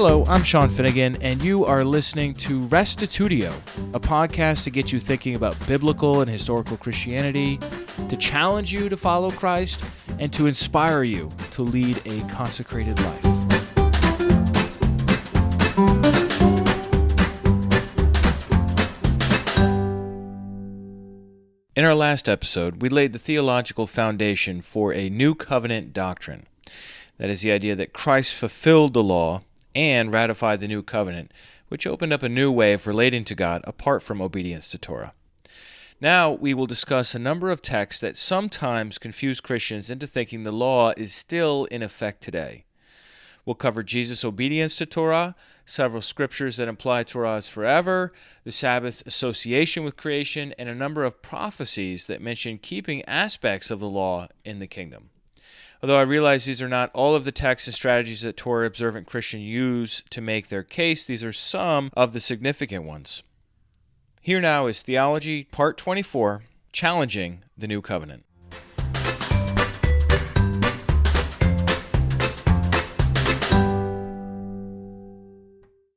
Hello, I'm Sean Finnegan, and you are listening to Restitutio, a podcast to get you thinking about biblical and historical Christianity, to challenge you to follow Christ, and to inspire you to lead a consecrated life. In our last episode, we laid the theological foundation for a new covenant doctrine. That is the idea that Christ fulfilled the law and ratified the new covenant, which opened up a new way of relating to God apart from obedience to Torah. Now we will discuss a number of texts that sometimes confuse Christians into thinking the law is still in effect today. We'll cover Jesus' obedience to Torah, several scriptures that imply Torah is forever, the Sabbath's association with creation, and a number of prophecies that mention keeping aspects of the law in the kingdom. Although I realize these are not all of the texts and strategies that Torah-observant Christians use to make their case, these are some of the significant ones. Here now is Theology, Part 24, Challenging the New Covenant.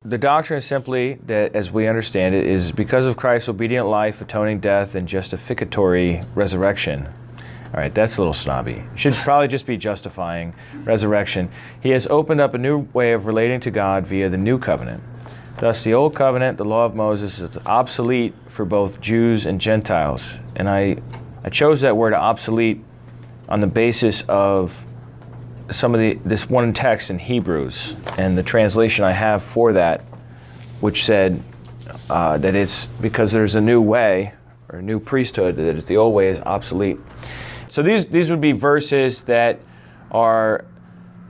The doctrine is simply that, as we understand it, is because of Christ's obedient life, atoning death, and justificatory resurrection. All right, that's a little snobby. It should probably just be justifying resurrection. He has opened up a new way of relating to God via the new covenant. Thus, the old covenant, the law of Moses, is obsolete for both Jews and Gentiles. And I chose that word obsolete on the basis of some of this one text in Hebrews and the translation I have for that, which said that it's because there's a new way or a new priesthood, that it's the old way is obsolete. So these would be verses that are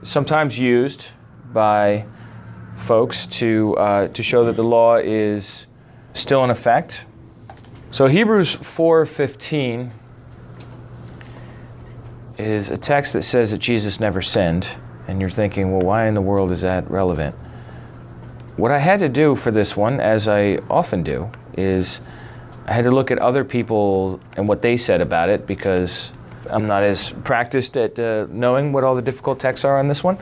sometimes used by folks to show that the law is still in effect. So Hebrews 4:15 is a text that says that Jesus never sinned, and you're thinking, well, why in the world is that relevant? What I had to do for this one, as I often do, is I had to look at other people and what they said about it, because I'm not as practiced at knowing what all the difficult texts are on this one.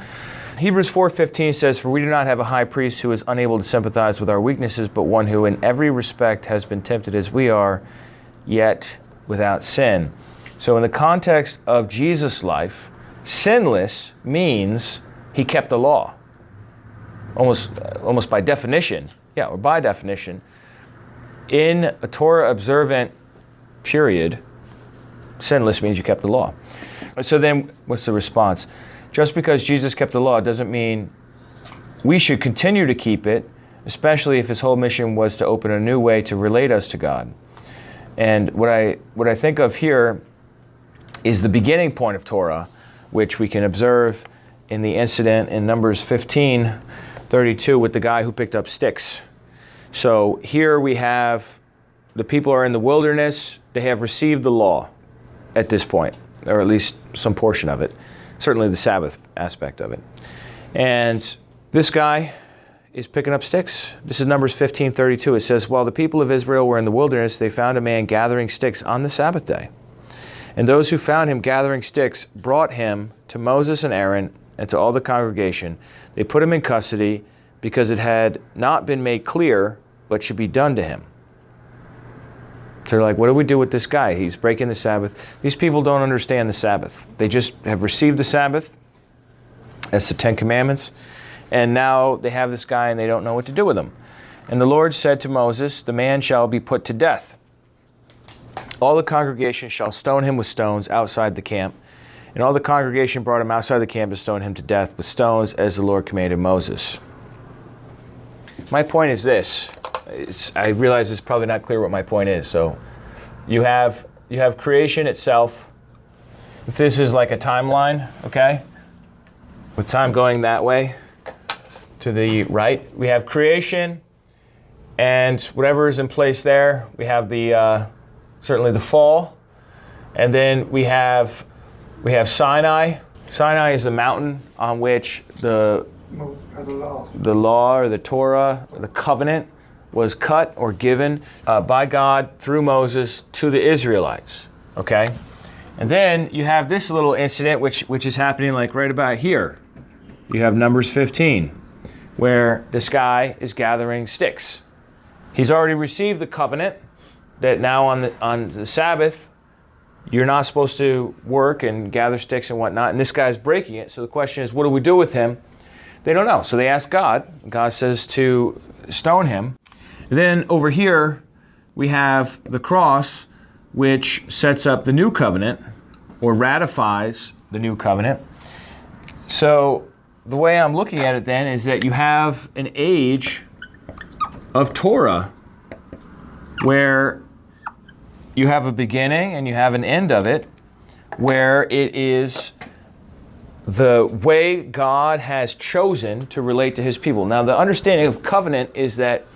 Hebrews 4:15 says, "For we do not have a high priest who is unable to sympathize with our weaknesses, but one who in every respect has been tempted as we are, yet without sin." So in the context of Jesus' life, sinless means he kept the law. Almost by definition. Yeah, or by definition. In a Torah observant period, sinless means you kept the law. So then, what's the response? Just because Jesus kept the law doesn't mean we should continue to keep it, especially if his whole mission was to open a new way to relate us to God. And what I think of here is the beginning point of Torah, which we can observe in the incident in Numbers 15:32 with the guy who picked up sticks. So here we have the people are in the wilderness. They have received the law at this point, or at least some portion of it, certainly the Sabbath aspect of it. And this guy is picking up sticks. This is Numbers 15:32. It says, "While the people of Israel were in the wilderness, they found a man gathering sticks on the Sabbath day. And those who found him gathering sticks brought him to Moses and Aaron and to all the congregation. They put him in custody because it had not been made clear what should be done to him." So they're like, what do we do with this guy? He's breaking the Sabbath. These people don't understand the Sabbath. They just have received the Sabbath as the Ten Commandments, and now they have this guy and they don't know what to do with him. And the Lord said to Moses, "The man shall be put to death. All the congregation shall stone him with stones outside the camp." And all the congregation brought him outside the camp to stone him to death with stones, as the Lord commanded Moses. My point is this. I realize it's probably not clear what my point is. So you have creation itself. If this is like a timeline, okay, with time going that way to the right, we have creation and whatever is in place there. We have the certainly the fall, and then we have Sinai. Sinai is the mountain on which the law or the Torah, or the covenant, was cut or given by God through Moses to the Israelites, okay? And then you have this little incident which is happening like right about here. You have Numbers 15. where this guy is gathering sticks. He's already received the covenant that now on the Sabbath, you're not supposed to work and gather sticks and whatnot, and this guy's breaking it. So the question is, what do we do with him? They don't know. So they ask God. God says to stone him. Then over here, we have the cross, which sets up the new covenant, or ratifies the new covenant. So the way I'm looking at it then is that you have an age of Torah where you have a beginning and you have an end of it, where it is the way God has chosen to relate to his people. Now, the understanding of covenant is that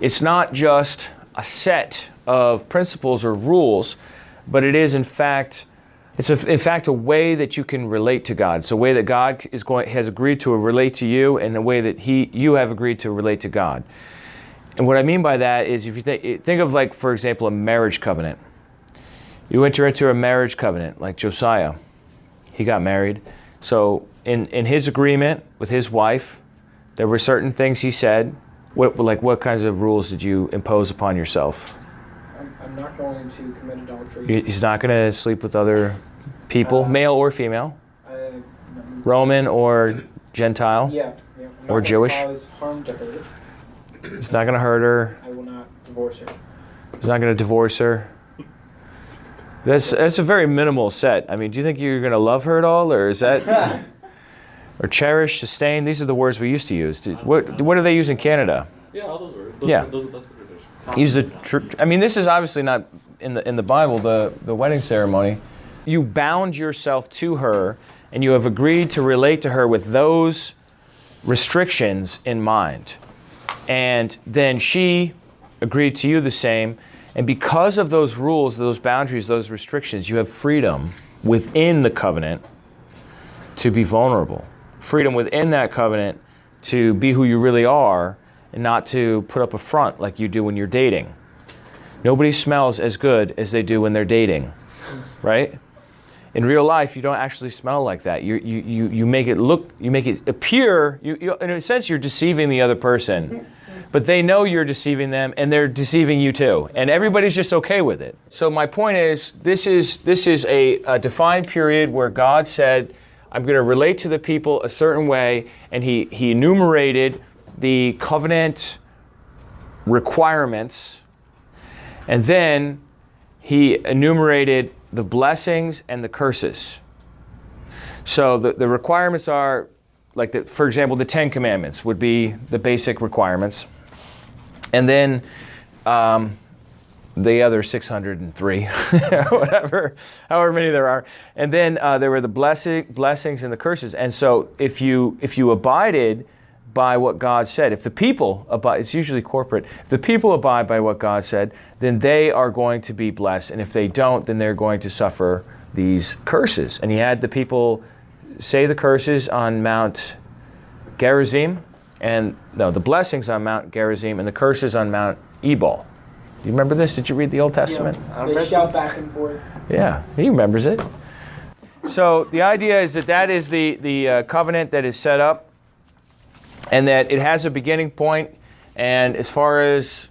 it's not just a set of principles or rules, but it is in fact a way that you can relate to God. It's a way that God has agreed to relate to you, and a way that you have agreed to relate to God. And what I mean by that is, if you think of, like, for example, a marriage covenant. You enter into a marriage covenant, like Josiah. He got married. So in his agreement with his wife, there were certain things he said. What kinds of rules did you impose upon yourself? I'm not going to commit adultery. He's not going to sleep with other people, male or female, Roman or Gentile, or Jewish. Cause harm to her. He's not going to hurt her. I will not divorce her. He's not going to divorce her. That's a very minimal set. I mean, do you think you're going to love her at all, or is that, or cherish, sustain? These are the words we used to use. What do they use in Canada? Yeah, all those words. That's the tradition. I mean, this is obviously not in the Bible, the wedding ceremony. You bound yourself to her, and you have agreed to relate to her with those restrictions in mind. And then she agreed to you the same. And because of those rules, those boundaries, those restrictions, you have freedom within the covenant to be vulnerable. Freedom within that covenant to be who you really are, and not to put up a front like you do when you're dating. Nobody smells as good as they do when they're dating, right? In real life, you don't actually smell like that. You make it look, you make it appear, in a sense, you're deceiving the other person. But they know you're deceiving them, and they're deceiving you too. And everybody's just okay with it. So my point is, this is a defined period where God said, I'm going to relate to the people a certain way, and he enumerated the covenant requirements, and then he enumerated the blessings and the curses. So the requirements are, like, for example, the 10 Commandments would be the basic requirements. And then the other 603, however many there are. And then there were the blessings and the curses. And so if you abided by what God said, if the people abide, it's usually corporate, if the people abide by what God said, then they are going to be blessed. And if they don't, then they're going to suffer these curses. And he had the people say the curses on Mount Gerizim, the blessings on Mount Gerizim, and the curses on Mount Ebal. Do you remember this? Did you read the Old Testament? Yeah, they shout back and forth. Yeah, he remembers it. So the idea is that is the covenant that is set up, and that it has a beginning point, and as far as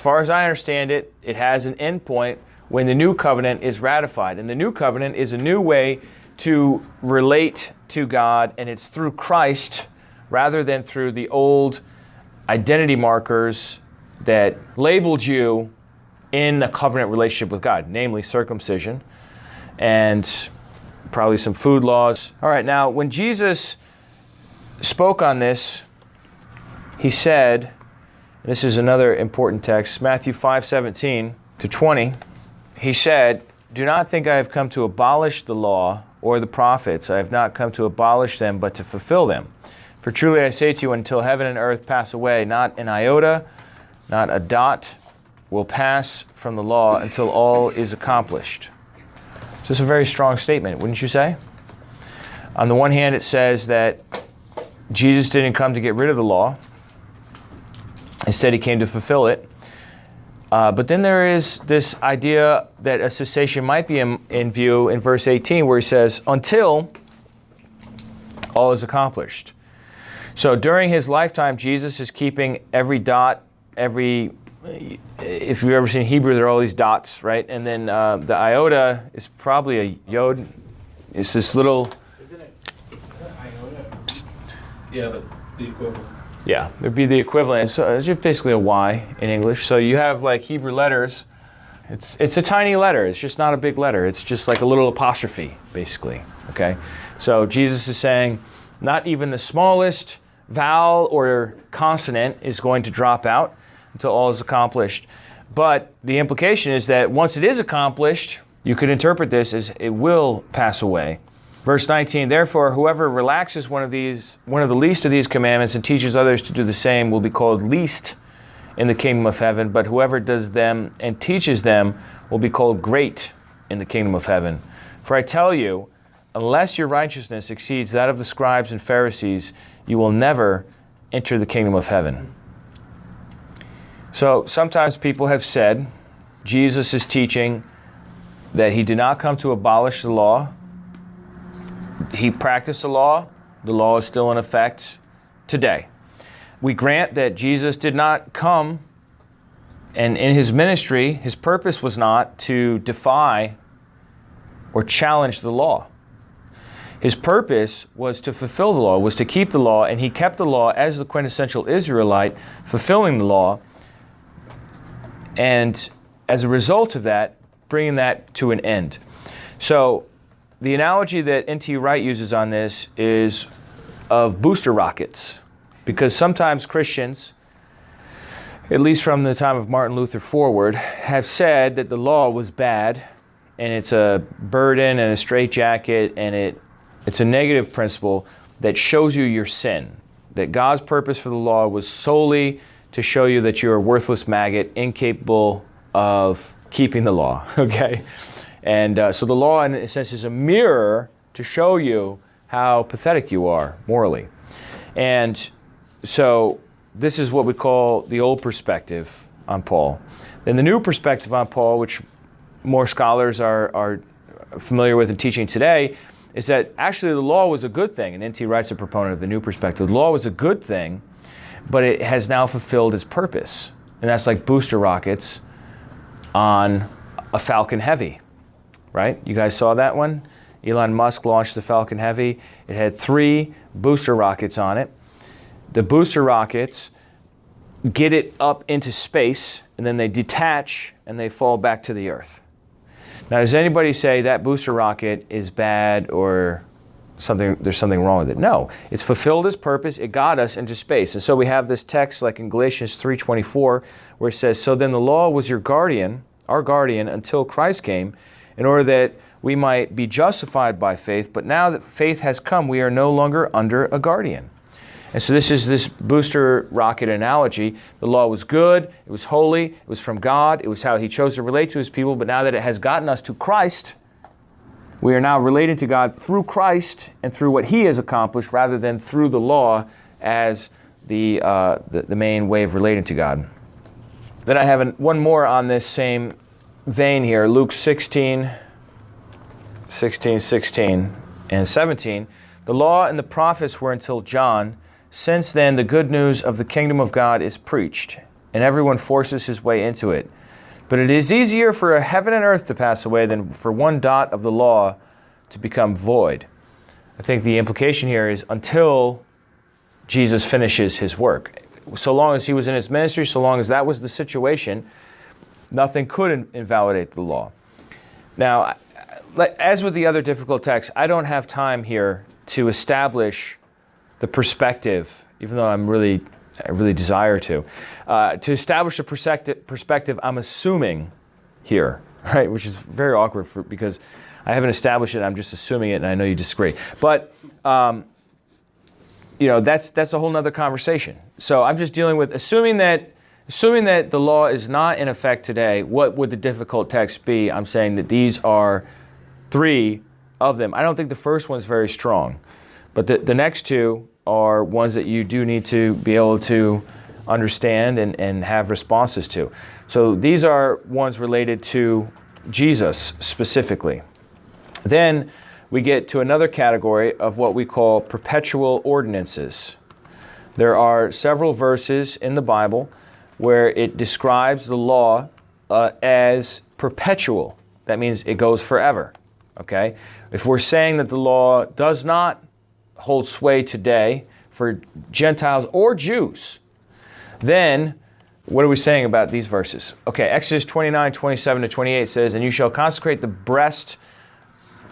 I understand it, it has an end point when the new covenant is ratified. And the new covenant is a new way to relate to God, and it's through Christ rather than through the old identity markers that labeled you in a covenant relationship with God, namely circumcision and probably some food laws. All right, now when Jesus spoke on this, he said, and this is another important text, Matthew 5:17-20, he said, "Do not think I have come to abolish the law or the prophets. I have not come to abolish them, but to fulfill them. For truly I say to you, until heaven and earth pass away, not an iota, not a dot will pass from the law until all is accomplished." So this is a very strong statement, wouldn't you say? On the one hand, it says that Jesus didn't come to get rid of the law. Instead, he came to fulfill it. But then there is this idea that a cessation might be in view in verse 18, where he says, until all is accomplished. So during his lifetime, Jesus is keeping every dot, if you've ever seen Hebrew, there are all these dots, right? And then the iota is probably a yod. It's this little... Isn't it iota? Yeah, the equivalent. Yeah, it'd be the equivalent. So it's just basically a Y in English. So you have like Hebrew letters. It's a tiny letter. It's just not a big letter. It's just like a little apostrophe, basically. Okay? So Jesus is saying not even the smallest vowel or consonant is going to drop out until all is accomplished. But the implication is that once it is accomplished, you could interpret this as it will pass away. Verse 19, therefore, whoever relaxes one of the least of these commandments and teaches others to do the same will be called least in the kingdom of heaven, but whoever does them and teaches them will be called great in the kingdom of heaven. For I tell you, unless your righteousness exceeds that of the scribes and Pharisees, you will never enter the kingdom of heaven. So sometimes people have said Jesus is teaching that he did not come to abolish the law. He practiced the law is still in effect today. We grant that Jesus did not come, and in his ministry, his purpose was not to defy or challenge the law. His purpose was to fulfill the law, was to keep the law, and he kept the law as the quintessential Israelite, fulfilling the law, and as a result of that, bringing that to an end. So the analogy that N.T. Wright uses on this is of booster rockets, because sometimes Christians, at least from the time of Martin Luther forward, have said that the law was bad, and it's a burden and a straitjacket, and it's a negative principle that shows you your sin, that God's purpose for the law was solely to show you that you're a worthless maggot, incapable of keeping the law, okay? And so the law, in a sense, is a mirror to show you how pathetic you are morally. And so this is what we call the old perspective on Paul. Then the new perspective on Paul, which more scholars are familiar with and teaching today, is that actually the law was a good thing. And N.T. Wright's a proponent of the new perspective. The law was a good thing, but it has now fulfilled its purpose. And that's like booster rockets on a Falcon Heavy, right? You guys saw that one? Elon Musk launched the Falcon Heavy. It had 3 booster rockets on it. The booster rockets get it up into space, and then they detach and they fall back to the Earth. Now, does anybody say that booster rocket is bad or there's something wrong with it? No, it's fulfilled its purpose. It got us into space. And so we have this text like in Galatians 3:24 where it says, so then the law was your guardian, our guardian, until Christ came, in order that we might be justified by faith. But now that faith has come, we are no longer under a guardian. And so this is this booster rocket analogy. The law was good, it was holy, it was from God, it was how he chose to relate to his people, but now that it has gotten us to Christ, we are now related to God through Christ and through what he has accomplished rather than through the law as the main way of relating to God. Then I have one more on this same vein here, Luke 16, and 17. The law and the prophets were until John. Since then, the good news of the kingdom of God is preached, and everyone forces his way into it. But it is easier for a heaven and earth to pass away than for one dot of the law to become void. I think the implication here is until Jesus finishes his work. So long as he was in his ministry, so long as that was the situation, nothing could invalidate the law. Now, as with the other difficult texts, I don't have time here to establish the perspective, even though I really desire to establish a perspective I'm assuming here, right? Which is very awkward because I haven't established it. I'm just assuming it, and I know you disagree. But that's a whole nother conversation. So I'm just dealing with assuming that the law is not in effect today. What would the difficult text be? I'm saying that these are 3 of them. I don't think the first one's very strong. But the next 2 are ones that you do need to be able to understand and have responses to. So these are ones related to Jesus specifically. Then we get to another category of what we call perpetual ordinances. There are several verses in the Bible where it describes the law as perpetual. That means it goes forever. Okay? If we're saying that the law does not hold sway today for Gentiles or Jews, then what are we saying about these verses? Okay, Exodus 29, 27 to 28 says, "And you shall consecrate the breast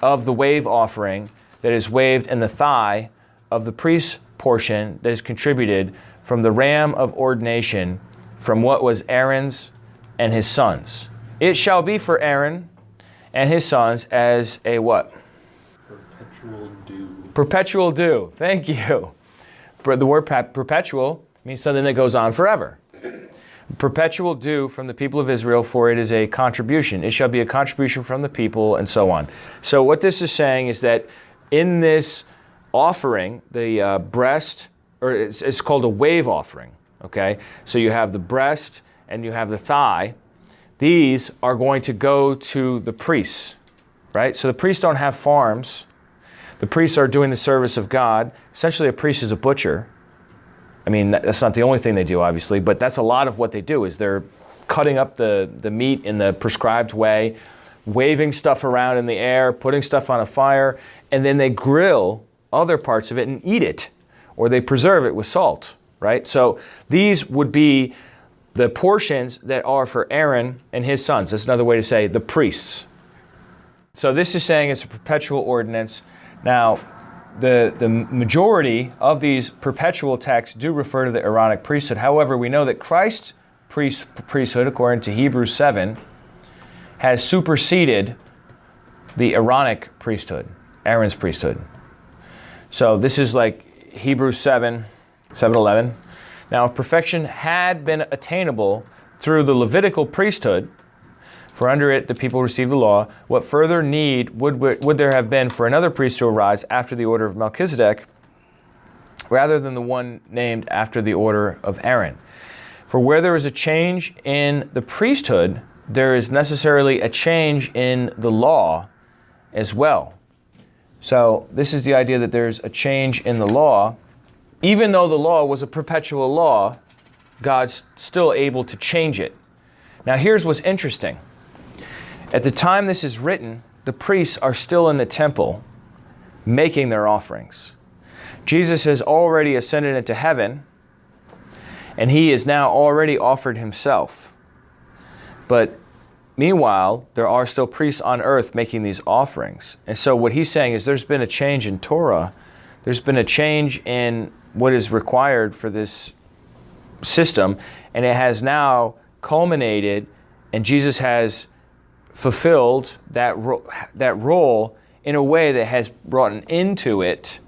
of the wave offering that is waved and the thigh of the priest's portion that is contributed from the ram of ordination from what was Aaron's and his sons. It shall be for Aaron and his sons as a" what? Perpetual due. Perpetual due. Thank you. The word perpetual means something that goes on forever. Perpetual due from the people of Israel, for it is a contribution. It shall be a contribution from the people, and so on. So what this is saying is that in this offering, the breast, or it's called a wave offering, okay? So you have the breast and you have the thigh. These are going to go to the priests, right? So the priests don't have farms. The priests are doing the service of God. Essentially, a priest is a butcher. I mean, that's not the only thing they do, obviously, but that's a lot of what they do, is they're cutting up the meat in the prescribed way, waving stuff around in the air, putting stuff on a fire, and then they grill other parts of it and eat it, or they preserve it with salt, right? So these would be the portions that are for Aaron and his sons. That's another way to say the priests. So this is saying it's a perpetual ordinance. Now, the majority of these perpetual texts do refer to the Aaronic priesthood. However, we know that Christ's priesthood, according to Hebrews 7, has superseded the Aaronic priesthood, Aaron's priesthood. So this is like Hebrews 7:11. Now, if perfection had been attainable through the Levitical priesthood, for under it the people received the law, what further need would there have been for another priest to arise after the order of Melchizedek, rather than the one named after the order of Aaron? For where there is a change in the priesthood, there is necessarily a change in the law as well. So this is the idea that there's a change in the law. Even though the law was a perpetual law, God's still able to change it. Now here's what's interesting. At the time this is written, the priests are still in the temple making their offerings. Jesus has already ascended into heaven, and he is now already offered himself. But meanwhile, there are still priests on earth making these offerings. And so what he's saying is there's been a change in Torah. There's been a change in what is required for this system, and it has now culminated, and Jesus has fulfilled that role in a way that has brought an end to it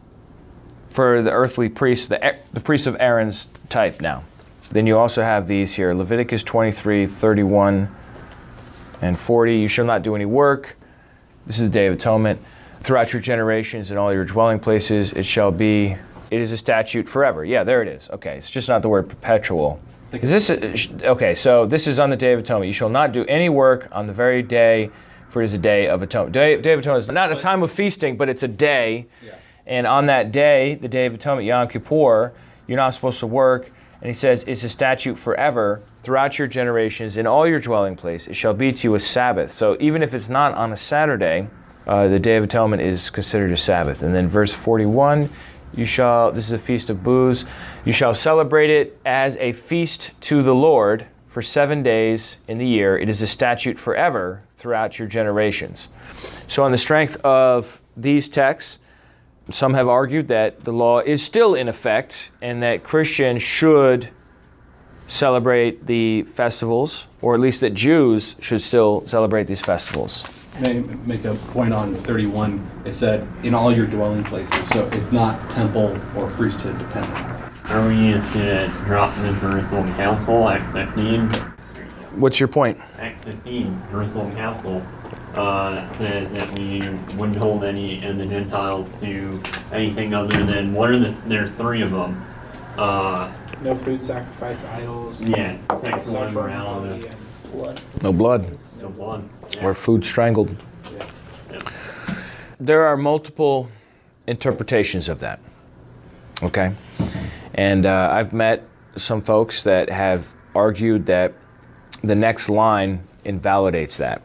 for the earthly priests, the priests of Aaron's type now. Then you also have these here, Leviticus 23, 31, and 40. You shall not do any work. This is the Day of Atonement. Throughout your generations and all your dwelling places, it is a statute forever. Yeah, there it is. Okay, it's just not the word perpetual. Is this okay? So this is on the Day of Atonement. You shall not do any work on the very day, for it is a day of atonement. Day of Atonement is not a time of feasting, but it's a day. Yeah. And on that day, the Day of Atonement, Yom Kippur, you're not supposed to work. And he says it's a statute forever throughout your generations in all your dwelling place. It shall be to you a Sabbath. So even if it's not on a Saturday, the Day of Atonement is considered a Sabbath. And then verse 41. This is a feast of booths. You shall celebrate it as a feast to the Lord for 7 days in the year. It is a statute forever throughout your generations. So on the strength of these texts, some have argued that the law is still in effect and that Christians should celebrate the festivals, or at least that Jews should still celebrate these festivals. May I make a point on 31? It said, in all your dwelling places, so it's not temple or priesthood dependent. Are we to drop the Jerusalem Council, Act 15? What's your point? Act 15, Jerusalem Council, says that we wouldn't hold any of the Gentiles to anything other than, there's three of them. No food sacrifice to idols. Yeah, sexual immorality. And blood. No blood. No blood. Yeah. Or food strangled. Yeah. There are multiple interpretations of that. Okay? And I've met some folks that have argued that the next line invalidates that,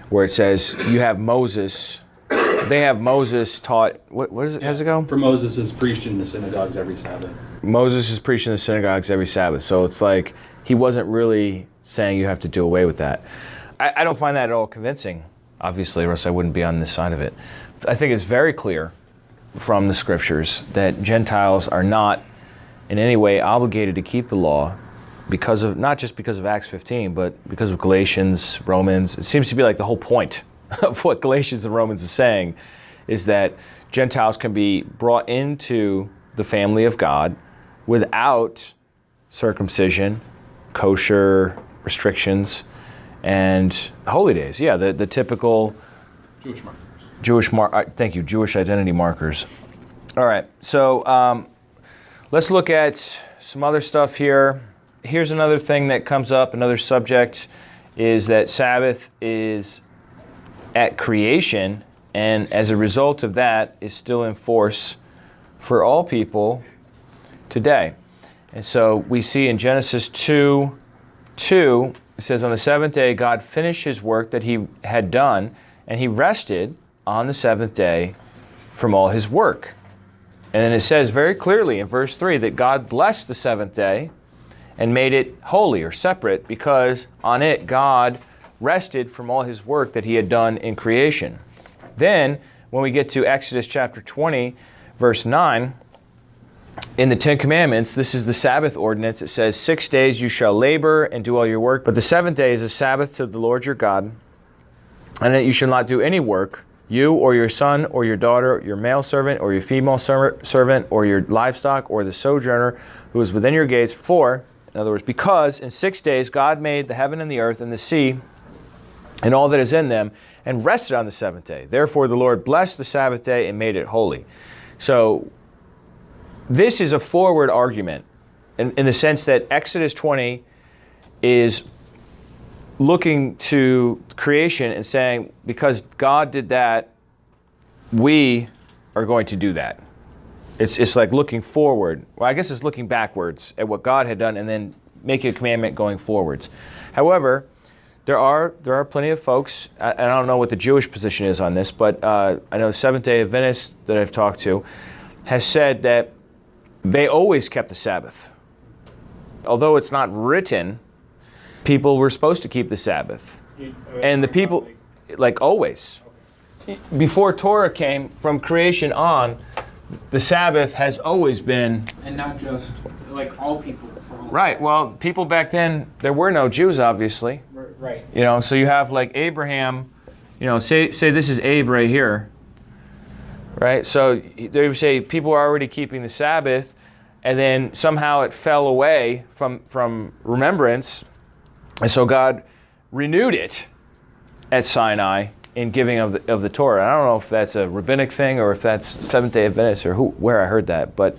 where it says you have Moses. They have Moses taught. What is it? How's it go? For Moses is preached in the synagogues every Sabbath. Moses is preaching in the synagogues every Sabbath. So it's like he wasn't really saying you have to do away with that. I don't find that at all convincing, obviously, or else I wouldn't be on this side of it. I think it's very clear from the scriptures that Gentiles are not in any way obligated to keep the law because of, not just because of Acts 15, but because of Galatians, Romans. It seems to be like the whole point of what Galatians and Romans is saying is that Gentiles can be brought into the family of God without circumcision, kosher restrictions, and holy days. Yeah, the typical Jewish markers. Jewish identity markers. All right, so let's look at some other stuff here. Here's another thing that comes up, another subject, is that Sabbath is at creation, and as a result of that, is still in force for all people today. And so we see in Genesis 2:2, it says, on the seventh day, God finished his work that he had done, and he rested on the seventh day from all his work. And then it says very clearly in verse 3 that God blessed the seventh day and made it holy or separate because on it God rested from all his work that he had done in creation. Then, when we get to Exodus chapter 20, verse 9, in the Ten Commandments, this is the Sabbath ordinance. It says, 6 days you shall labor and do all your work, but the seventh day is a Sabbath to the Lord your God, and that you shall not do any work, you or your son or your daughter, your male servant or your female servant or your livestock or the sojourner who is within your gates. For, in other words, because in 6 days God made the heaven and the earth and the sea and all that is in them, and rested on the seventh day. Therefore the Lord blessed the Sabbath day and made it holy. So this is a forward argument in the sense that Exodus 20 is looking to creation and saying, because God did that, we are going to do that. It's like looking forward. Well, I guess it's looking backwards at what God had done and then making a commandment going forwards. However, there are plenty of folks, and I don't know what the Jewish position is on this, but I know the Seventh-day Adventists that I've talked to has said that they always kept the Sabbath. Although it's not written, people were supposed to keep the Sabbath. And the people, like always. Before Torah came, from creation on, the Sabbath has always been... And not just, like, all people. Right, well, people back then, there were no Jews, obviously. Right. You know, so you have like Abraham, you know, say this is Abe right here, right? So they would say people are already keeping the Sabbath, and then somehow it fell away from remembrance, and so God renewed it at Sinai in giving of the Torah. I don't know if that's a rabbinic thing or if that's Seventh-day Adventist or where I heard that, but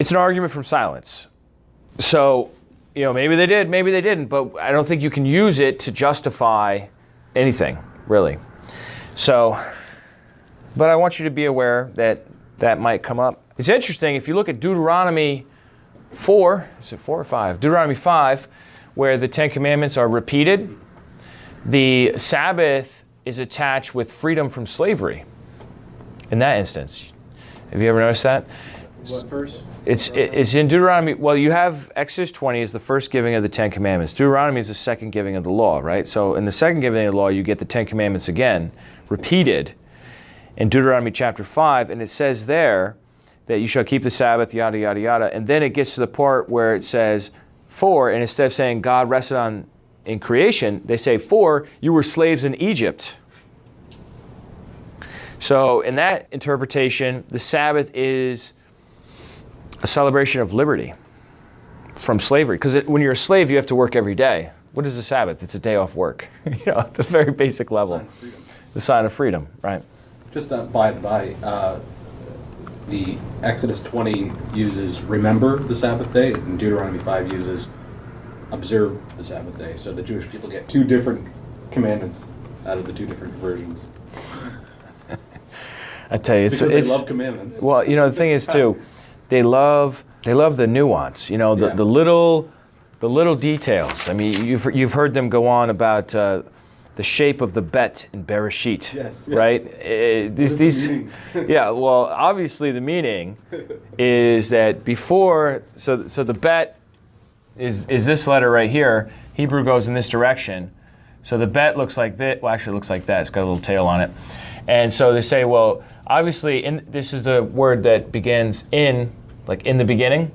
it's an argument from silence. So, you know, maybe they did, maybe they didn't, but I don't think you can use it to justify anything, really. So, but I want you to be aware that that might come up. It's interesting, if you look at Deuteronomy 4, is it 4 or 5? Deuteronomy 5, where the Ten Commandments are repeated, the Sabbath is attached with freedom from slavery in that instance. Have you ever noticed that? What verse? It's in Deuteronomy. Well, you have Exodus 20 is the first giving of the Ten Commandments. Deuteronomy is the second giving of the law, right? So in the second giving of the law, you get the Ten Commandments again, repeated in Deuteronomy chapter 5, and it says there that you shall keep the Sabbath, yada, yada, yada. And then it gets to the part where it says, for, and instead of saying God rested on in creation, they say, for, you were slaves in Egypt. So in that interpretation, the Sabbath is a celebration of liberty from slavery. Because when you're a slave, you have to work every day. What is the Sabbath? It's a day off work. You know, at the very basic level. The sign of freedom, right? Just by the by, the Exodus 20 uses remember the Sabbath day, and Deuteronomy 5 uses observe the Sabbath day. So the Jewish people get two different commandments out of the two different versions. I tell you, because they love commandments. Well, you know, the thing is too, they love They love the nuance, the little details. I mean, you've heard them go on about the shape of the bet in Bereshit, Yes. right? These yeah. Well, obviously the meaning is that before, so the bet is this letter right here. Hebrew goes in this direction, so the bet looks like this. Well, actually, it looks like that. It's got a little tail on it, and so they say, well, obviously, this is the word that begins in the beginning.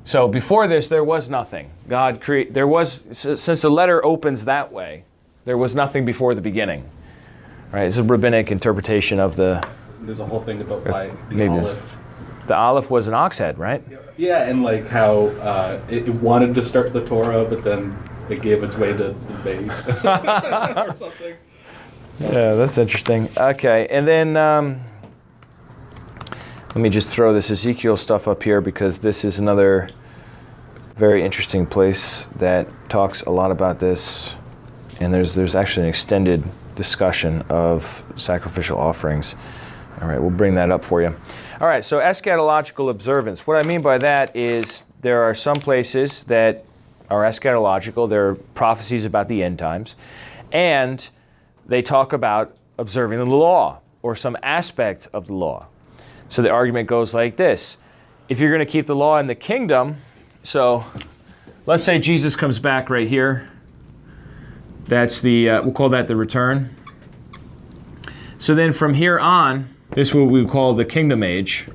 So before this, there was nothing. Since the letter opens that way, there was nothing before the begining. Right? It's a rabbinic interpretation of the... There's a whole thing about why the Aleph... The Aleph was an ox head, right? Yeah, and like how it wanted to start the Torah, but then it gave its way to the Beit. Or something. Yeah, that's interesting. Okay, and then... let me just throw this Ezekiel stuff up here because this is another very interesting place that talks a lot about this. And there's actually an extended discussion of sacrificial offerings. All right, we'll bring that up for you. All right, so eschatological observance. What I mean by that is there are some places that are eschatological. There are prophecies about the end times. And they talk about observing the law or some aspect of the law. So the argument goes like this. If you're going to keep the law in the kingdom, so let's say Jesus comes back right here. That's we'll call that the return. So then from here on, this is what we call the kingdom age.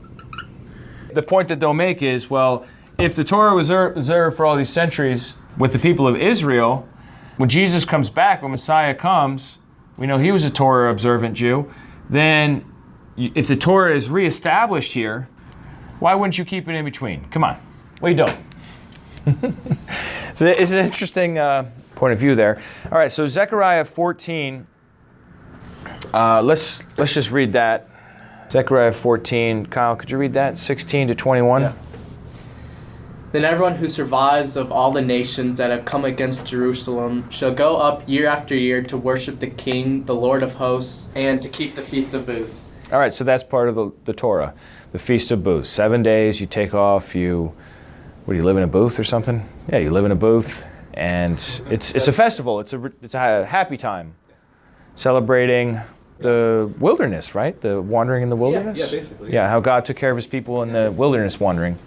The point that they'll make is, well, if the Torah was observed for all these centuries with the people of Israel, when Jesus comes back, when Messiah comes, we know he was a Torah observant Jew, then if the Torah is reestablished here, why wouldn't you keep it in between? Come on. Well, you don't. So it's an interesting point of view there. All right, so Zechariah 14. Let's just read that. Zechariah 14. Kyle, could you read that? 16 to 21. Yeah. Then everyone who survives of all the nations that have come against Jerusalem shall go up year after year to worship the King, the Lord of hosts, and to keep the Feast of Booths. All right, so that's part of the Torah, the Feast of Booths. 7 days, you take off, you live in a booth or something? Yeah, you live in a booth, and it's a festival. It's a happy time, celebrating the wilderness, right? The wandering in the wilderness? Yeah, basically. Yeah, how God took care of his people in the wilderness wandering.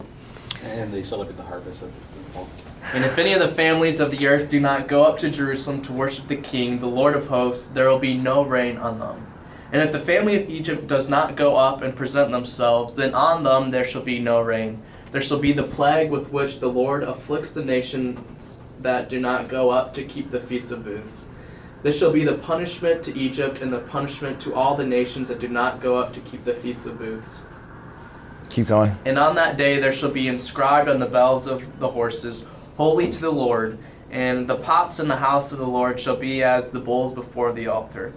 And they celebrate the harvest of the fall. And if any of the families of the earth do not go up to Jerusalem to worship the King, the Lord of hosts, there will be no rain on them. And if the family of Egypt does not go up and present themselves, then on them there shall be no rain. There shall be the plague with which the Lord afflicts the nations that do not go up to keep the Feast of Booths. This shall be the punishment to Egypt and the punishment to all the nations that do not go up to keep the Feast of Booths. Keep going. And on that day there shall be inscribed on the bells of the horses, Holy to the Lord, and the pots in the house of the Lord shall be as the bowls before the altar.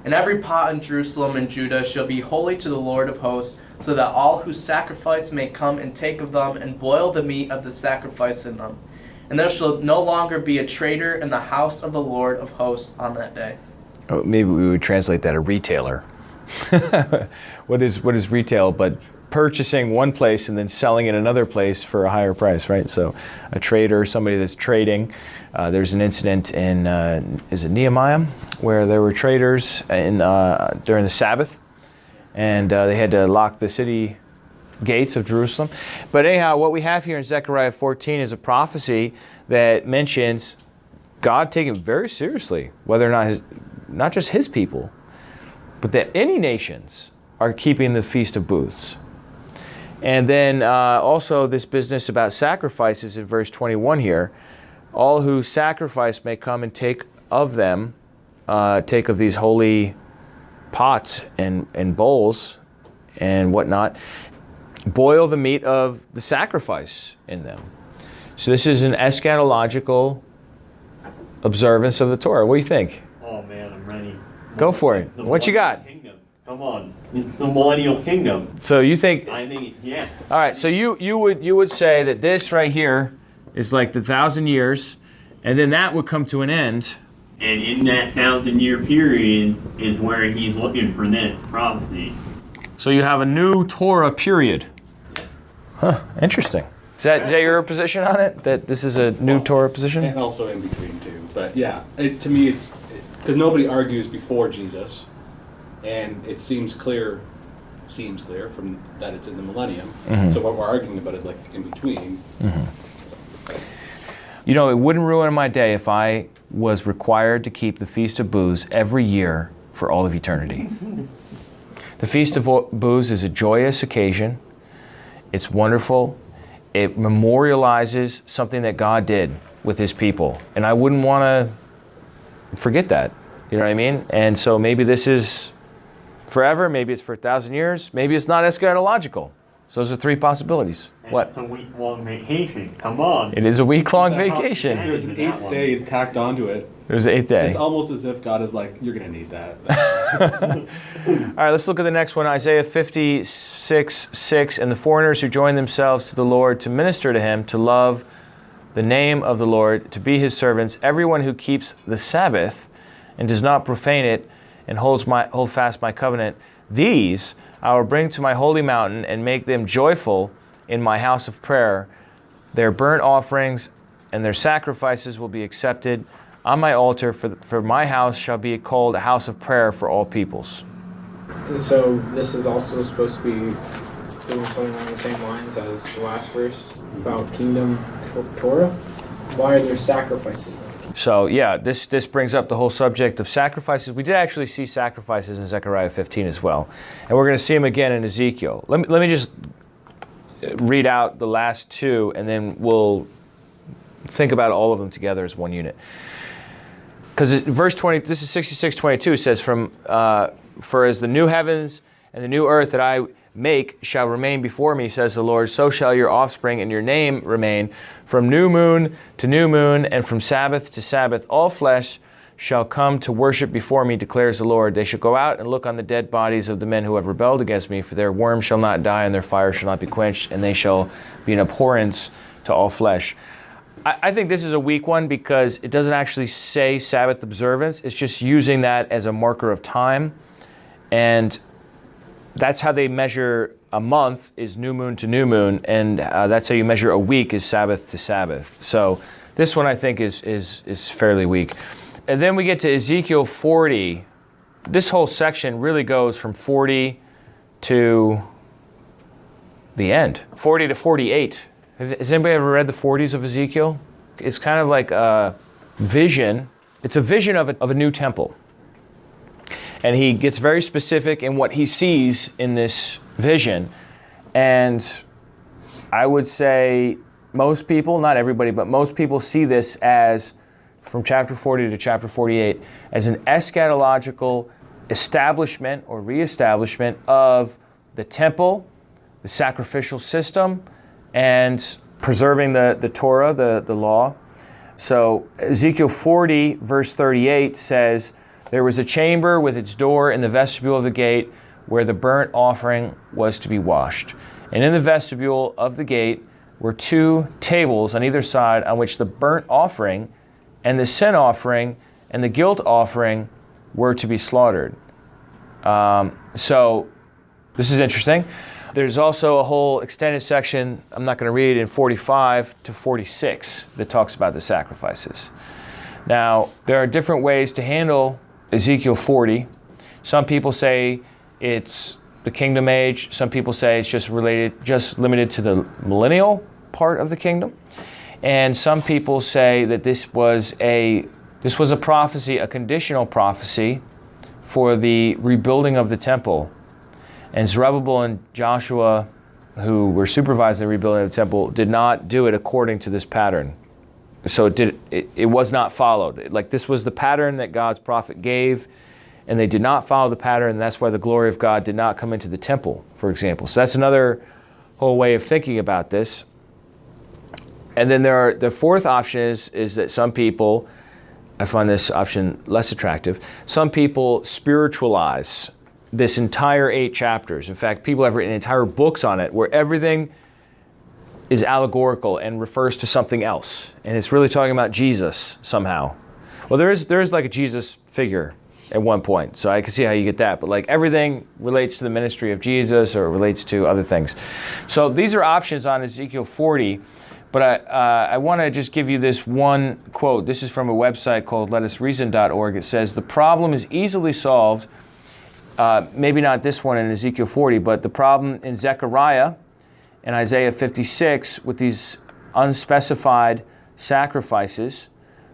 And every pot in Jerusalem and Judah shall be holy to the Lord of hosts, so that all who sacrifice may come and take of them and boil the meat of the sacrifice in them. And there shall no longer be a traitor in the house of the Lord of hosts on that day. Oh, maybe we would translate that a retailer. What is retail but purchasing one place and then selling in another place for a higher price, right? So a trader, somebody that's trading. There's an incident in, is it Nehemiah, where there were traders during the Sabbath, and they had to lock the city gates of Jerusalem. But anyhow, what we have here in Zechariah 14 is a prophecy that mentions God taking very seriously whether or not not just his people, but that any nations are keeping the Feast of Booths. And then also this business about sacrifices in verse 21 here. All who sacrifice may come and take of them, take of these holy pots and bowls and whatnot, boil the meat of the sacrifice in them. So this is an eschatological observance of the Torah. What do you think? Oh man, I'm ready. Go for it. What you got? Kingdom. Come on, it's the millennial kingdom. So you think? I think, yeah. All right. So you would say that this right here is like the 1,000 years, and then that would come to an end. And in that 1,000-year period is where he's looking for this prophecy. So you have a new Torah period. Huh. Interesting. Is that your position on it? That this is a new Torah position? And also in between too. But yeah, to me it's because nobody argues before Jesus, and it seems clear from that it's in the millennium. Mm-hmm. So what we're arguing about is like in between. Mm-hmm. You know, it wouldn't ruin my day if I was required to keep the Feast of Booths every year for all of eternity. The Feast of Booths is a joyous occasion. It's wonderful. It memorializes something that God did with his people. And I wouldn't want to forget that. You know what I mean? And so maybe this is forever. Maybe it's for 1,000 years. Maybe it's not eschatological. So those are three possibilities. And What? it's a week-long vacation. Come on. It is a week-long vacation. There's an 8th day tacked onto it. There's the 8th day. It's almost as if God is like, you're going to need that. All right, let's look at the next one. Isaiah 56:6. And the foreigners who join themselves to the Lord to minister to him, to love the name of the Lord, to be his servants, everyone who keeps the Sabbath and does not profane it and hold fast my covenant, these I will bring to my holy mountain and make them joyful in my house of prayer. Their burnt offerings and their sacrifices will be accepted on my altar, for my house shall be called a house of prayer for all peoples. And so this is also supposed to be doing something along the same lines as the last verse about kingdom Torah. Why are there sacrifices? So yeah, this brings up the whole subject of sacrifices. We did actually see sacrifices in Zechariah 15 as well. And we're going to see them again in Ezekiel. Let me just read out the last two, and then we'll think about all of them together as one unit. Because verse 20, this is 66:22, says, for as the new heavens and the new earth that I make shall remain before me, says the Lord, so shall your offspring and your name remain. From new moon to new moon and from Sabbath to Sabbath, all flesh shall come to worship before me, declares the Lord. They shall go out and look on the dead bodies of the men who have rebelled against me, for their worm shall not die and their fire shall not be quenched, and they shall be an abhorrence to all flesh. I think this is a weak one because it doesn't actually say Sabbath observance. It's just using that as a marker of time. And that's how they measure a month, is new moon to new moon, and that's how you measure a week, is Sabbath to Sabbath. So this one I think is fairly weak. And then we get to Ezekiel 40. This whole section really goes from 40 to the end, 40 to 48. Has anybody ever read the 40s of Ezekiel? It's kind of like a vision. It's a vision of a new temple. And he gets very specific in what he sees in this vision. And I would say most people, not everybody, but most people see this as, from chapter 40 to chapter 48, as an eschatological establishment or reestablishment of the temple, the sacrificial system, and preserving the Torah, the law. So Ezekiel 40, verse 38 says, there was a chamber with its door in the vestibule of the gate where the burnt offering was to be washed. And in the vestibule of the gate were two tables on either side on which the burnt offering and the sin offering and the guilt offering were to be slaughtered. So this is interesting. There's also a whole extended section, I'm not going to read, in 45 to 46 that talks about the sacrifices. Now, there are different ways to handle Ezekiel 40. Some people say it's the kingdom age. Some people say it's just limited to the millennial part of the kingdom. And some people say that this was a prophecy, a conditional prophecy for the rebuilding of the temple. And Zerubbabel and Joshua, who were supervising the rebuilding of the temple, did not do it according to this pattern. So it was not followed. Like, this was the pattern that God's prophet gave, and they did not follow the pattern, and that's why the glory of God did not come into the temple, for example. So that's another whole way of thinking about this. And then the fourth option is that some people, I find this option less attractive, some people spiritualize this entire 8 chapters. In fact, people have written entire books on it where everything is allegorical and refers to something else. And it's really talking about Jesus somehow. Well, there is like a Jesus figure at one point. So I can see how you get that. But like everything relates to the ministry of Jesus or relates to other things. So these are options on Ezekiel 40. But I want to just give you this one quote. This is from a website called letusreason.org. It says, the problem is easily solved. Maybe not this one in Ezekiel 40, but the problem in Zechariah and Isaiah 56 with these unspecified sacrifices,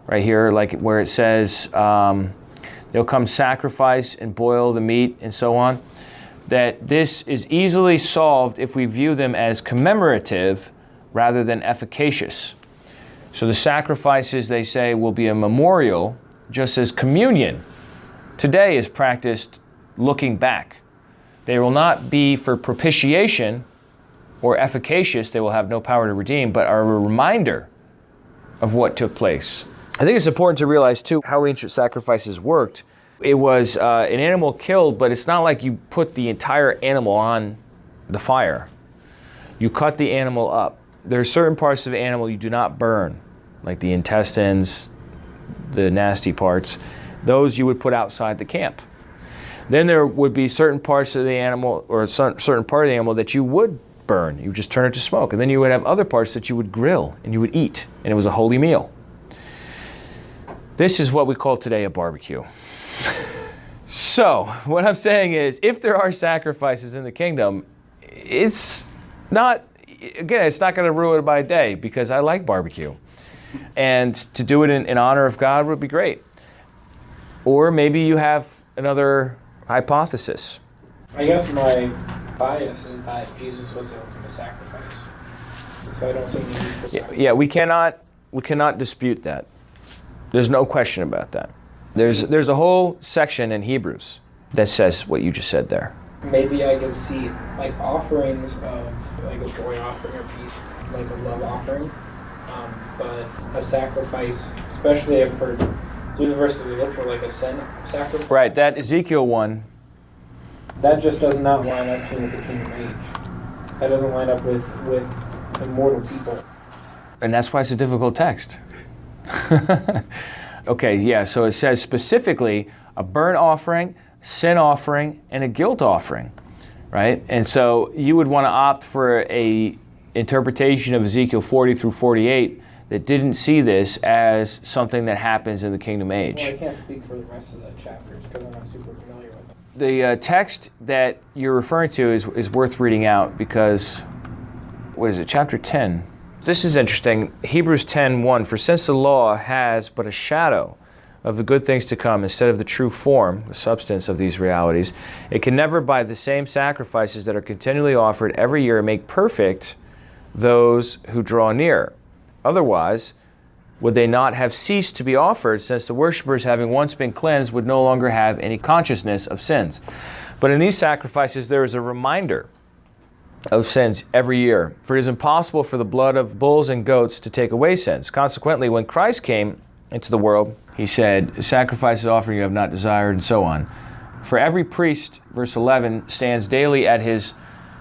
right here, like where it says, they'll come sacrifice and boil the meat and so on, that this is easily solved if we view them as commemorative rather than efficacious. So the sacrifices, they say, will be a memorial, just as communion today is practiced looking back. They will not be for propitiation or efficacious, they will have no power to redeem, but are a reminder of what took place. I think it's important to realize, too, how ancient sacrifices worked. It was an animal killed, but it's not like you put the entire animal on the fire. You cut the animal up. There are certain parts of the animal you do not burn, like the intestines, the nasty parts. Those you would put outside the camp. Then there would be certain parts of the animal, or a certain part of the animal that you would burn. You would just turn it to smoke. And then you would have other parts that you would grill and you would eat. And it was a holy meal. This is what we call today a barbecue. So, what I'm saying is, if there are sacrifices in the kingdom, it's not going to ruin it by day, because I like barbecue. And to do it in honor of God would be great. Or maybe you have another hypothesis. I guess my bias is that Jesus was the ultimate sacrifice. So I don't see any need for sacrifice. Yeah, we cannot dispute that. There's no question about that. There's a whole section in Hebrews that says what you just said there. Maybe I could see like offerings of like a joy offering or peace, like a love offering, but a sacrifice, especially if we're through the verses we look for, like a sin sacrifice. Right, that Ezekiel one. That just does not line up with the kingdom age. That doesn't line up with immortal people. And that's why it's a difficult text. Okay, yeah, so it says specifically a burnt offering, sin offering, and a guilt offering, right? And so you would want to opt for a interpretation of Ezekiel 40 through 48 that didn't see this as something that happens in the kingdom age. Well, I can't speak for the rest of the chapters because I'm not super familiar with them. The text that you're referring to is worth reading out because, what is it, chapter 10? This is interesting. Hebrews 10:1, for since the law has but a shadow of the good things to come instead of the true form, the substance of these realities, it can never by the same sacrifices that are continually offered every year make perfect those who draw near. Otherwise, would they not have ceased to be offered, since the worshippers, having once been cleansed, would no longer have any consciousness of sins? But in these sacrifices there is a reminder of sins every year. For it is impossible for the blood of bulls and goats to take away sins. Consequently, when Christ came into the world, he said, sacrifices offering you have not desired, and so on. For every priest, verse 11, stands daily at his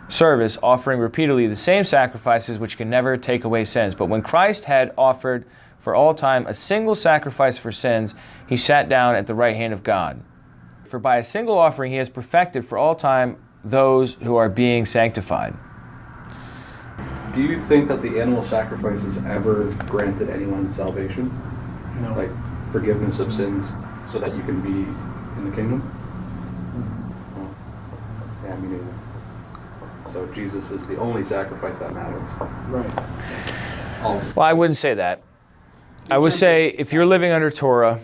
service, offering repeatedly the same sacrifices which can never take away sins. But when Christ had offered for all time a single sacrifice for sins, he sat down at the right hand of God. For by a single offering he has perfected for all time those who are being sanctified. Do you think that the animal sacrifices ever granted anyone salvation? No. Like forgiveness of sins so that you can be in the kingdom? Yeah, me neither. So Jesus is the only sacrifice that matters. Right. Well, I wouldn't say that. I would say if you're living under Torah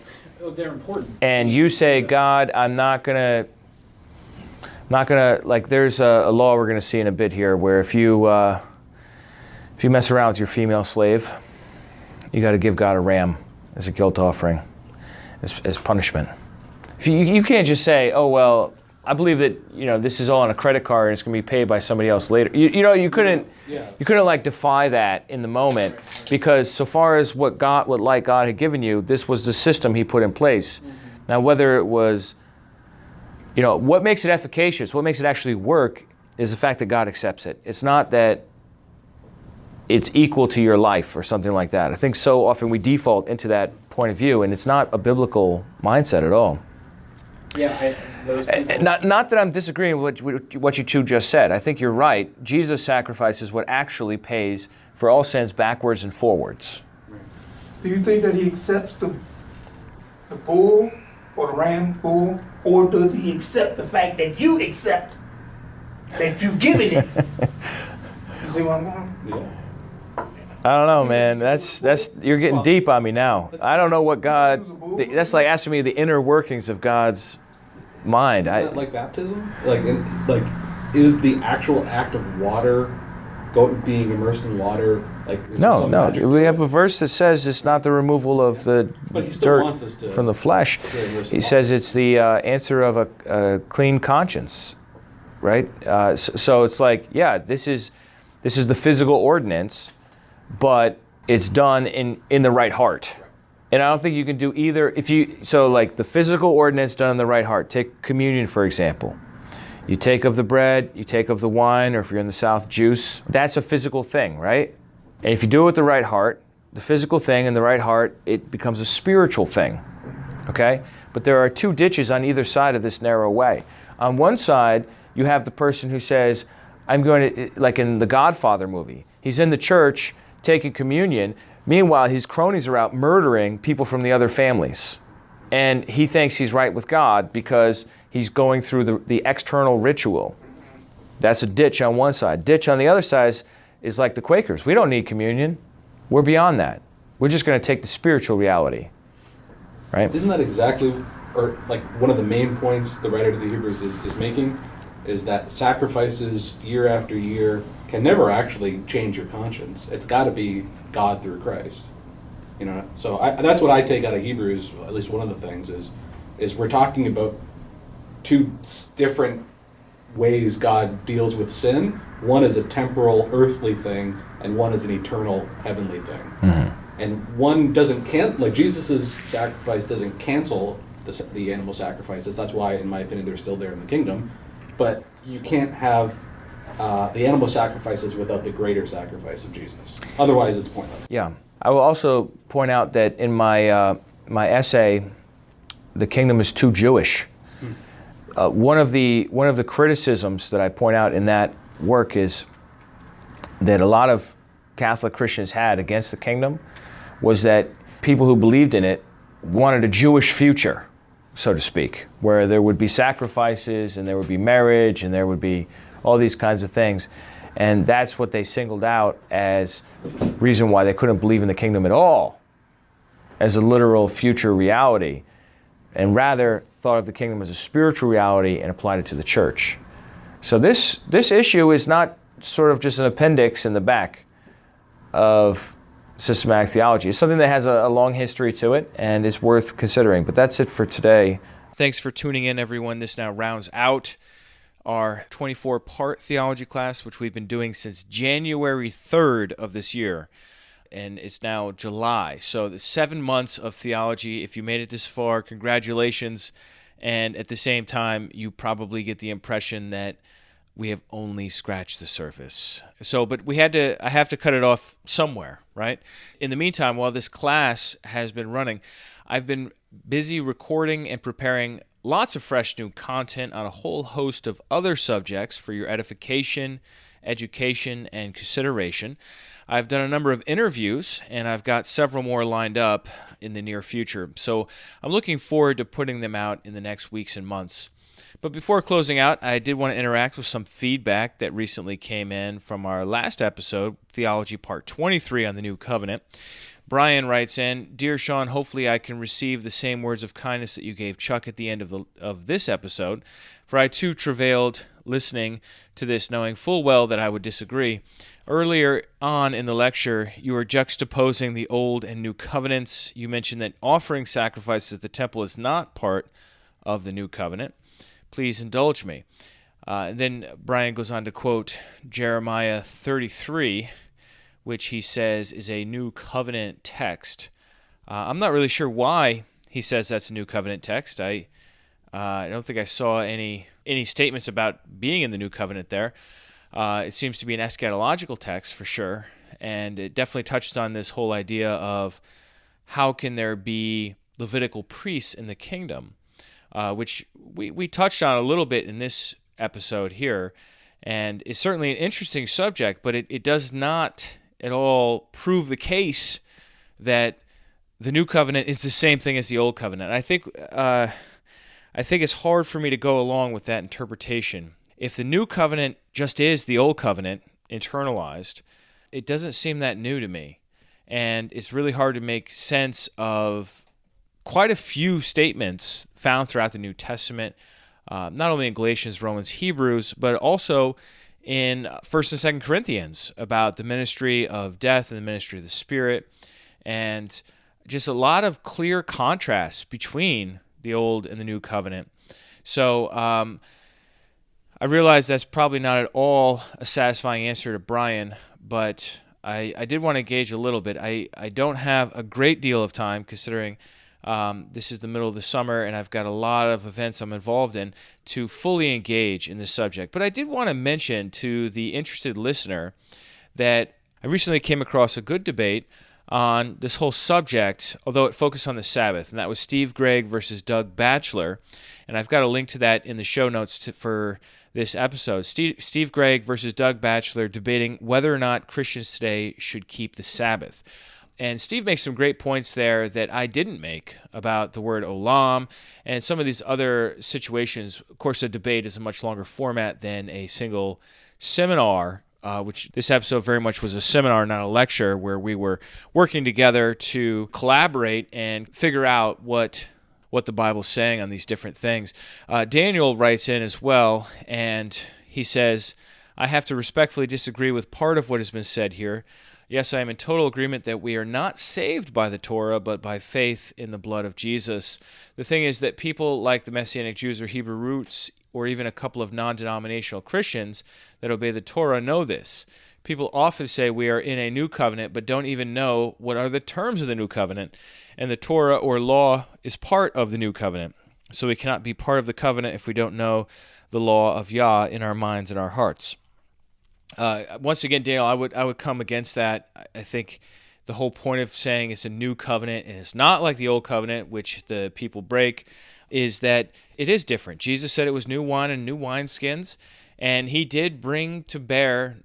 They're important. and you say, God, I'm not gonna, like there's a law we're gonna see in a bit here where if you mess around with your female slave, you got to give God a ram as a guilt offering, as punishment. If you can't just say, oh well, I believe that this is all on a credit card and it's going to be paid by somebody else later. You couldn't like defy that in the moment, because so far as what light God had given you, this was the system He put in place. Mm-hmm. Now whether it was, what makes it efficacious, what makes it actually work, is the fact that God accepts it. It's not that it's equal to your life or something like that. I think so often we default into that point of view, and it's not a biblical mindset at all. Yeah, those people. Not that I'm disagreeing with what you two just said. I think you're right. Jesus' sacrifice is what actually pays for all sins backwards and forwards. Do you think that he accepts the bull or the ram bull, or does he accept the fact that you accept that you've given it? You see what I'm going? Yeah. I don't know, man. That's you're getting deep on me now. I don't know what God. That's like asking me the inner workings of God's mind. Isn't that like baptism? Like, is the actual act of water, being immersed in water, like? Is there some magic No. We to have it? a verse that says it's not the removal of the But he still wants us dirt to- from the flesh. He says it's the answer of a clean conscience, right? So it's like, yeah, this is the physical ordinance, but it's done in the right heart. And I don't think you can do either. So like the physical ordinance done in the right heart. Take communion, for example. You take of the bread, you take of the wine, or if you're in the South, juice. That's a physical thing, right? And if you do it with the right heart, the physical thing in the right heart, it becomes a spiritual thing, okay? But there are two ditches on either side of this narrow way. On one side, you have the person who says, I'm going to, like in the Godfather movie, he's in the church taking communion. Meanwhile, his cronies are out murdering people from the other families. And he thinks he's right with God because he's going through the external ritual. That's a ditch on one side. Ditch on the other side is like the Quakers. We don't need communion. We're beyond that. We're just going to take the spiritual reality, right? Isn't that exactly, or like one of the main points the writer to the Hebrews is making, is that sacrifices year after year can never actually change your conscience. It's got to be God through Christ. You know, so that's what I take out of Hebrews. At least one of the things is we're talking about two different ways God deals with sin. One is a temporal, earthly thing, and one is an eternal, heavenly thing. Mm-hmm. And one doesn't like Jesus' sacrifice doesn't cancel the animal sacrifices. That's why, in my opinion, they're still there in the kingdom. But you can't have the animal sacrifices without the greater sacrifice of Jesus. Otherwise, it's pointless. Yeah. I will also point out that in my essay, The Kingdom is Too Jewish. One of the criticisms that I point out in that work is that a lot of Catholic Christians had against the kingdom was that people who believed in it wanted a Jewish future, so to speak, where there would be sacrifices and there would be marriage and there would be all these kinds of things. And that's what they singled out as reason why they couldn't believe in the kingdom at all as a literal future reality, and rather thought of the kingdom as a spiritual reality and applied it to the church. So this issue is not sort of just an appendix in the back of systematic theology. It's something that has a long history to it and is worth considering. But that's it for today. Thanks for tuning in, everyone. This now rounds out our 24-part theology class, which we've been doing since January 3rd of this year. And it's now July. So the 7 months of theology. If you made it this far, congratulations. And at the same time, you probably get the impression that we have only scratched the surface. So, but I have to cut it off somewhere, right? In the meantime, while this class has been running, I've been busy recording and preparing lots of fresh new content on a whole host of other subjects for your edification, education, and consideration. I've done a number of interviews, and I've got several more lined up in the near future. So I'm looking forward to putting them out in the next weeks and months. But before closing out, I did want to interact with some feedback that recently came in from our last episode, Theology Part 23 on the New Covenant. Brian writes in, Dear Sean, hopefully I can receive the same words of kindness that you gave Chuck at the end of this episode, for I too travailed listening to this, knowing full well that I would disagree. Earlier on in the lecture, you were juxtaposing the Old and New Covenants. You mentioned that offering sacrifices at the temple is not part of the New Covenant. Please indulge me. And then Brian goes on to quote Jeremiah 33, which he says is a New Covenant text. I'm not really sure why he says that's a New Covenant text. I don't think I saw any statements about being in the New Covenant there. It seems to be an eschatological text for sure, and it definitely touches on this whole idea of how can there be Levitical priests in the kingdom. which we touched on a little bit in this episode here, and it's certainly an interesting subject, but it does not at all prove the case that the new covenant is the same thing as the old covenant. I think it's hard for me to go along with that interpretation. If the new covenant just is the old covenant internalized, it doesn't seem that new to me. And it's really hard to make sense of quite a few statements found throughout the New Testament, not only in Galatians, Romans, Hebrews, but also in 1st and 2nd Corinthians about the ministry of death and the ministry of the Spirit, and just a lot of clear contrasts between the old and the new covenant. So I realize that's probably not at all a satisfying answer to Brian, but I did want to engage a little bit. I don't have a great deal of time, considering this is the middle of the summer and I've got a lot of events I'm involved in, to fully engage in this subject. But I did want to mention to the interested listener that I recently came across a good debate on this whole subject, although it focused on the Sabbath, and that was Steve Gregg versus Doug Batchelor. And I've got a link to that in the show notes for this episode. Steve Gregg versus Doug Batchelor debating whether or not Christians today should keep the Sabbath. And Steve makes some great points there that I didn't make about the word olam and some of these other situations. Of course, a debate is a much longer format than a single seminar, which this episode very much was a seminar, not a lecture, where we were working together to collaborate and figure out what the Bible's saying on these different things. Daniel writes in as well, and he says, I have to respectfully disagree with part of what has been said here. Yes, I am in total agreement that we are not saved by the Torah, but by faith in the blood of Jesus. The thing is that people like the Messianic Jews or Hebrew roots, or even a couple of non-denominational Christians that obey the Torah, know this. People often say we are in a new covenant, but don't even know what are the terms of the new covenant. And the Torah or law is part of the new covenant. So we cannot be part of the covenant if we don't know the law of Yah in our minds and our hearts. Once again, Daniel, I would come against that. I think the whole point of saying it's a new covenant and it's not like the old covenant, which the people break, is that it is different. Jesus said it was new wine and new wineskins, and he did bring to bear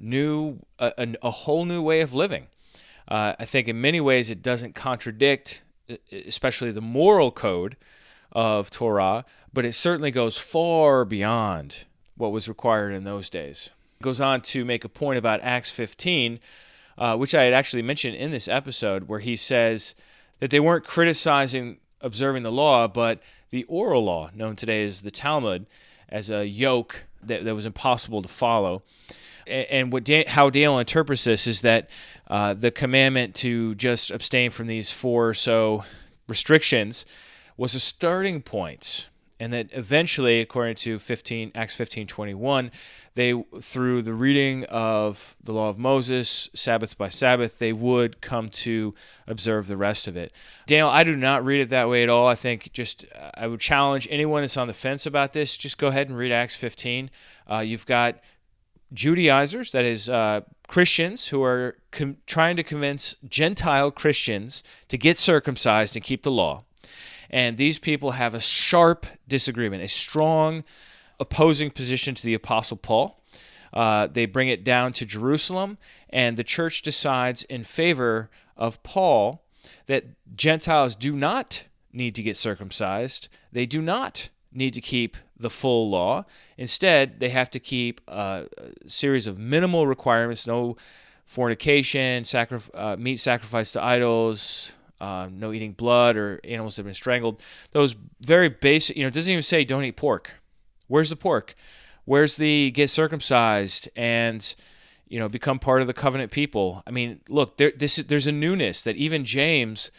a whole new way of living. I think in many ways it doesn't contradict, especially the moral code of Torah, but it certainly goes far beyond what was required in those days. It goes on to make a point about Acts 15, which I had actually mentioned in this episode, where he says that they weren't criticizing observing the law, but the oral law, known today as the Talmud, as a yoke that was impossible to follow. And how Daniel interprets this is that the commandment to just abstain from these 4 or so restrictions was a starting point, and that eventually, according to Acts 15:21, they, through the reading of the law of Moses, Sabbath by Sabbath, they would come to observe the rest of it. Daniel, I do not read it that way at all. I think I would challenge anyone that's on the fence about this, just go ahead and read Acts 15. You've got Judaizers, that is Christians, who are trying to convince Gentile Christians to get circumcised and keep the law. And these people have a sharp disagreement, a strong opposing position to the Apostle Paul. They bring it down to Jerusalem, and the church decides in favor of Paul that Gentiles do not need to get circumcised. They do not need to keep the full law. Instead, they have to keep a series of minimal requirements: no fornication, meat sacrificed to idols, no eating blood or animals that have been strangled. Those very basic, it doesn't even say don't eat pork. Where's the pork? Where's the get circumcised and, become part of the covenant people? I mean, look, there's a newness that even James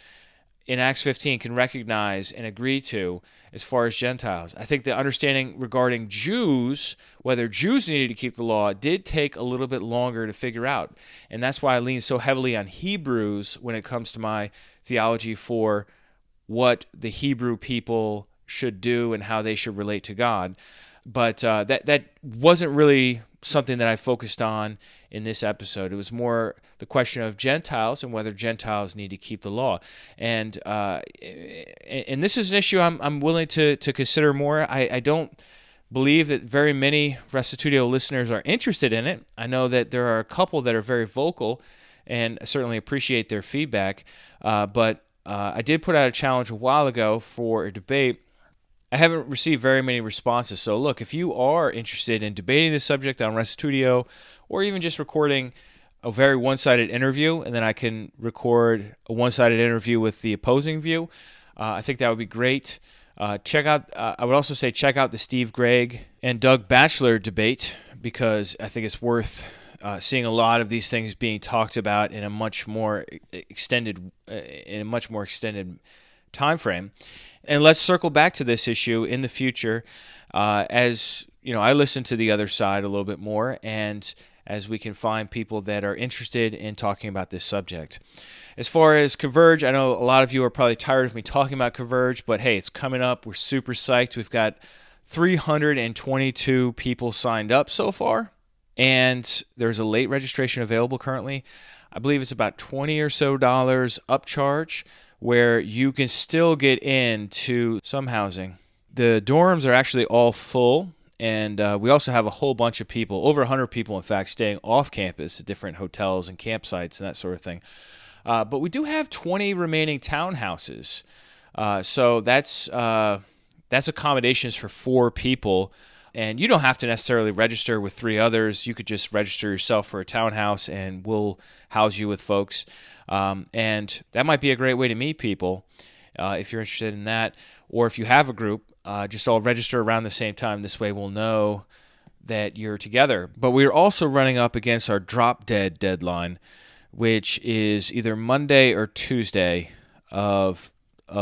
in Acts 15 can recognize and agree to as far as Gentiles. I think the understanding regarding Jews, whether Jews needed to keep the law, did take a little bit longer to figure out. And that's why I lean so heavily on Hebrews when it comes to my theology for what the Hebrew people should do and how they should relate to God. But that wasn't really something that I focused on in this episode. It was more the question of Gentiles and whether Gentiles need to keep the law. And this is an issue I'm willing to consider more. I don't believe that very many Restitutio listeners are interested in it. I know that there are a couple that are very vocal, and I certainly appreciate their feedback. But I did put out a challenge a while ago for a debate. I haven't received very many responses. So look, if you are interested in debating this subject on Restitutio, or even just recording a very one-sided interview, and then I can record a one-sided interview with the opposing view, I think that would be great. Check out. I would also say check out the Steve Gregg and Doug Batchelor debate, because I think it's worth seeing a lot of these things being talked about in a much more extended time frame. And let's circle back to this issue in the future, as you know, I listen to the other side a little bit more, and as we can find people that are interested in talking about this subject. As far as Converge, I know a lot of you are probably tired of me talking about Converge, but hey, it's coming up. We're super psyched. We've got 322 people signed up so far, and there's a late registration available currently. I believe it's about $20 or so upcharge, where you can still get into some housing. The dorms are actually all full, and we also have a whole bunch of people, over 100 people in fact, staying off campus at different hotels and campsites and that sort of thing. But we do have 20 remaining townhouses. So that's accommodations for 4 people. And you don't have to necessarily register with 3 others. You could just register yourself for a townhouse, and we'll house you with folks. And that might be a great way to meet people if you're interested in that. Or if you have a group, just all register around the same time. This way we'll know that you're together. But we're also running up against our drop dead deadline, which is either Monday or Tuesday of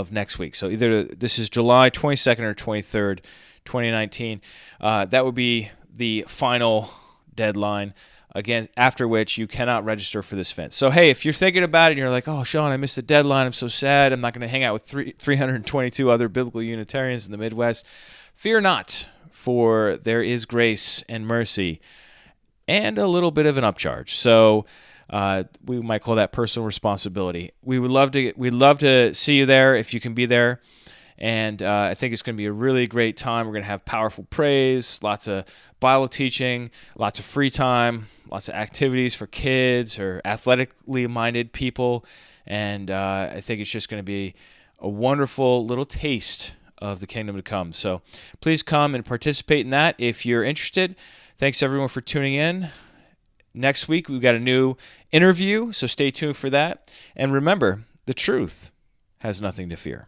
next week. So either this is July 22nd or 23rd, 2019. That would be the final deadline, again, after which you cannot register for this event. So, hey, if you're thinking about it and you're like, oh, Sean, I missed the deadline, I'm so sad, I'm not going to hang out with 322 other biblical Unitarians in the Midwest, fear not, for there is grace and mercy and a little bit of an upcharge. So we might call that personal responsibility. We'd love to see you there if you can be there. And I think it's going to be a really great time. We're going to have powerful praise, lots of Bible teaching, lots of free time, lots of activities for kids or athletically minded people. And I think it's just going to be a wonderful little taste of the kingdom to come. So please come and participate in that if you're interested. Thanks, everyone, for tuning in. Next week, we've got a new interview, so stay tuned for that. And remember, the truth has nothing to fear.